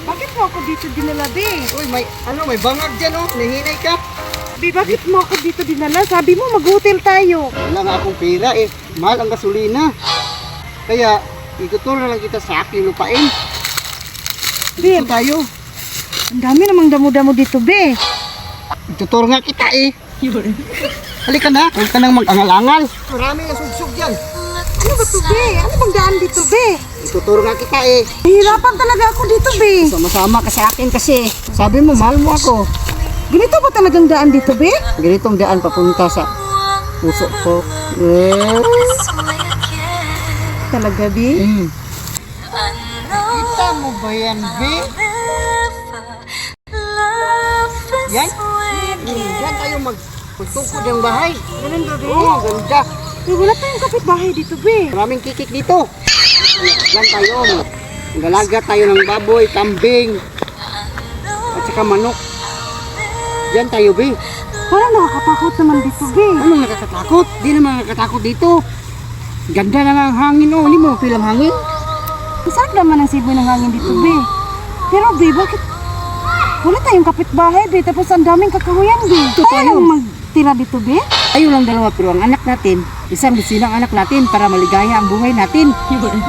Bakit mo ako dito dinala, be? Uy, may bangag dyan, oh. Nahinay ka. Be, bakit mo ako dito dinala? Sabi mo mag-hotel tayo. Wala nga akong pera, eh. Mahal ang gasolina. Kaya, ituturo na lang kita sa aking lupain. Be, Dito tayo. ang dami namang damo-damo dito, be. Ituturo nga kita, eh. Halika na. Huwag ka nang mag-angal-angal. Marami ang sugsug dyan. Ano ba to, be? Ano bang daan dito, be? Ituturo nga kita, eh. Nahihirapan talaga ako dito, be. Sama-sama ka sa akin kasi. Sabi mo, mahal mo ako. Ganito ba talagang daan dito, be? Ganitong daan papunta sa puso ko. Talaga, be? Kita mo ba yan, be? Yan? Yan tayo magtugtog ng bahay. Ganun ba, be? Oo, ganda. Eh, wala tayong kapitbahay dito, be. Maraming kikik dito. Yan tayo. Galaga tayo ng baboy, kambing, at saka manok. Yan tayo, be. Parang nakakatakot naman dito, be. Anong nakakatakot? Di naman nakakatakot dito. Ganda na nga ang hangin, oh. Hindi mo feel ang hangin? Masarap naman ang siboy ng hangin dito, be. Pero, be, bakit wala tayong kapitbahay, be? Tapos ang daming kakahuyan, be. Ito Kaya tayo. nang magtira dito, be? Ayaw lang dalawa, pero ang anak natin, isang businang anak natin para maligaya ang buhay natin.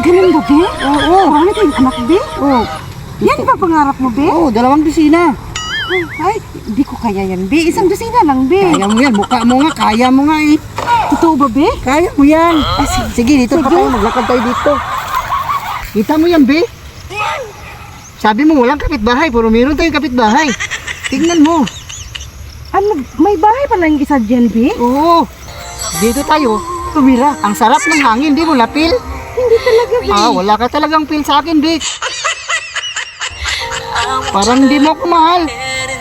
Ganun ba, be? Oo. Marami tayong anak, be? Oo. Yan ba pangarap mo, be? Oo, 2 busina. Ay, hindi ko kaya yan, be. Isang dosina lang, be. Kaya mo yan, mukha mo nga, kaya mo nga eh. Totoo ba, be? Kaya mo yan. Sige, dito pa tayo, maglakad tayo dito. Kita mo yan, be? Sabi mo walang kapitbahay, pero meron tayong kapitbahay. Tingnan mo. Ano, may bahay pa lang isa dyan, be? Oo. Dito tayo, tumira. Ang sarap ng hangin, di mo lapil? Hindi talaga, be. Wala ka talagang feel sa akin, be. Parang hindi mo ako mahal.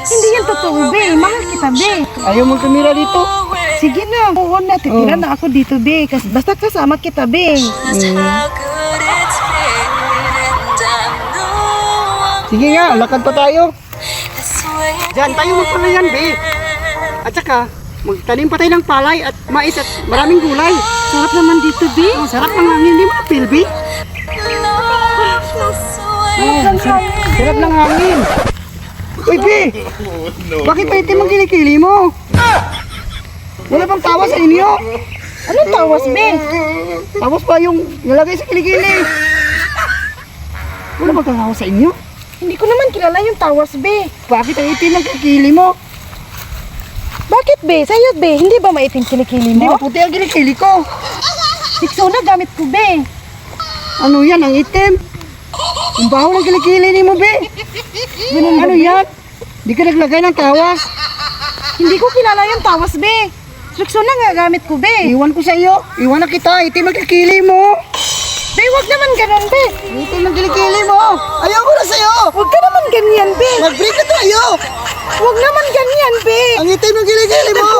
Hindi yan totoo, be. Mahal kita, be. Ayaw mo tumira dito. Sige na. Oo na, titira na ako dito, be. Basta kasama kita, be. Sige nga, lakad pa tayo. Diyan tayo magpalayan, be. At saka, magtanim pa tayo ng palay at mais at maraming gulay. Sarap naman dito, be. Ang sarap ng hangin, di mo na-feel, be? Sarap ng hangin. Uy, be! Bakit ba itim ang kilikili mo? Wala bang tawa sa inyo? Anong tawas, be? Tapos pa yung nalagay sa kilikili. Wala bang tawa sa inyo? Hindi ko naman kilala yung tawas, be. Bakit ang itim ang kilikili mo? Bakit, be? Sa'yo, be. Hindi ba maitim kilikili Hindi mo? maputi ang kilikili ko. Rexona gamit ko, be. Ano yan, ang itim? Ang baho ng kilikili ni mo, be. Ganun ba, Ano be? yan? Di ka naglagay ng tawas. Hindi ko kilala yung tawas, be. Rexona nga gamit ko, be. Iwan ko sa iyo. Iwan na kita. Itim ang kilikili mo. Be, wag naman ganun, be. Itim ang kilikili mo. Ayaw ko na sa iyo. Wag ka naman ganyan, be. Mag-break na tayo. Wag naman ganyan, be. Ang itim ng kilikili mo.